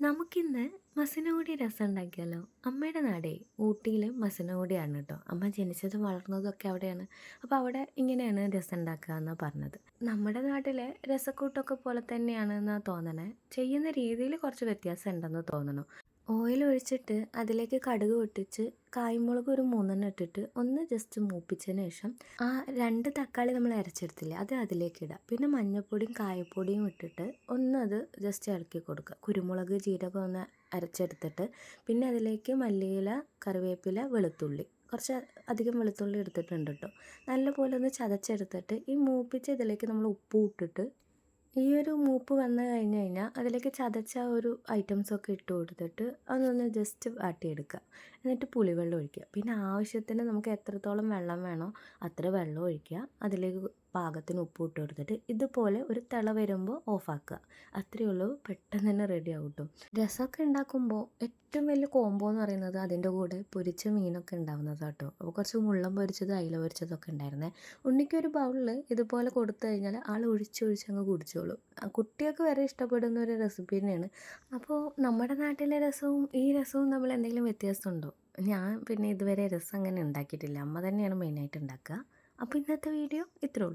നമുക്കിന്ന് മസനഗുടി രസം ഉണ്ടാക്കിയാലോ? അമ്മയുടെ നാടേ ഊട്ടിയിൽ മസനഗുഡിയാണ് കേട്ടോ. അമ്മ ജനിച്ചതും വളർന്നതും ഒക്കെ അവിടെയാണ്. അപ്പോൾ അവിടെ ഇങ്ങനെയാണ് രസം ഉണ്ടാക്കുക എന്നാണ് പറഞ്ഞത്. നമ്മുടെ നാട്ടിലെ രസക്കൂട്ടൊക്കെ പോലെ തന്നെയാണ് എന്നാണ് തോന്നണേ. ചെയ്യുന്ന രീതിയിൽ കുറച്ച് വ്യത്യാസം ഉണ്ടെന്ന് തോന്നണു. ഓയിൽ ഒഴിച്ചിട്ട് അതിലേക്ക് കടുക് പൊട്ടിച്ച് കായ്മുളക് ഒരു 3 ഇട്ടിട്ട് ഒന്ന് ജസ്റ്റ് മൂപ്പിച്ചതിന് ശേഷം ആ 2 തക്കാളി നമ്മൾ അരച്ചെടുത്തില്ലേ അത് അതിലേക്ക് ഇടുക. പിന്നെ മഞ്ഞൾപ്പൊടിയും കായപ്പൊടിയും ഇട്ടിട്ട് ഒന്ന് അത് ജസ്റ്റ് ഇളക്കി കൊടുക്കുക. കുരുമുളക് ജീരകം ഒന്ന് അരച്ചെടുത്തിട്ട് പിന്നെ അതിലേക്ക് മല്ലിയില, കറിവേപ്പില, വെളുത്തുള്ളി കുറച്ച് അധികം വെളുത്തുള്ളി എടുത്തിട്ടുണ്ട് കേട്ടോ. നല്ലപോലെ ഒന്ന് ചതച്ചെടുത്തിട്ട് ഈ മൂപ്പിച്ച ഇതിലേക്ക് നമ്മൾ ഉപ്പും ഇട്ടിട്ട് ഈ ഒരു മൂപ്പ് വന്നു കഴിഞ്ഞ് കഴിഞ്ഞാൽ അതിലേക്ക് ചതച്ച ഒരു ഐറ്റംസൊക്കെ ഇട്ട് കൊടുത്തിട്ട് അതൊന്ന് ജസ്റ്റ് വാട്ടിയെടുക്കുക. എന്നിട്ട് പുളിവെള്ളം ഒഴിക്കുക. പിന്നെ ആവശ്യത്തിന് നമുക്ക് എത്രത്തോളം വെള്ളം വേണോ അത്ര വെള്ളം ഒഴിക്കുക. അതിലേക്ക് പാകത്തിന് ഉപ്പ് ഇട്ട് കൊടുത്തിട്ട് ഇതുപോലെ ഒരു തിള വരുമ്പോൾ ഓഫാക്കുക. അത്രയേ ഉള്ളൂ. പെട്ടെന്ന് തന്നെ റെഡി ആവും കേട്ടോ. രസമൊക്കെ ഉണ്ടാക്കുമ്പോൾ ഏറ്റവും വലിയ കോംബോ എന്ന് പറയുന്നത് അതിൻ്റെ കൂടെ പൊരിച്ച മീനൊക്കെ ഉണ്ടാവുന്നത് കേട്ടോ. അപ്പോൾ കുറച്ച് മുള്ളൻ പൊരിച്ചതും അയില പൊരിച്ചതൊക്കെ ഉണ്ടായിരുന്നേ. ഉണ്ണിക്കൊരു ബൗളിൽ ഇതുപോലെ കൊടുത്തു കഴിഞ്ഞാൽ ആൾ ഒഴിച്ചൊഴിച്ചങ്ങ് കുടിച്ചോളും. കുട്ടികൾക്ക് വരെ ഇഷ്ടപ്പെടുന്ന ഒരു റെസിപ്പി തന്നെയാണ്. അപ്പോൾ നമ്മുടെ നാട്ടിലെ രസവും ഈ രസവും തമ്മിൽ എന്തെങ്കിലും വ്യത്യാസമുണ്ടോ? ഞാൻ പിന്നെ ഇതുവരെ രസം അങ്ങനെ ഉണ്ടാക്കിയിട്ടില്ല. അമ്മ തന്നെയാണ് മെയിനായിട്ട് ഉണ്ടാക്കുക. അപ്പോൾ ഇന്നത്തെ വീഡിയോ ഇത്രേ ഉള്ളൂ.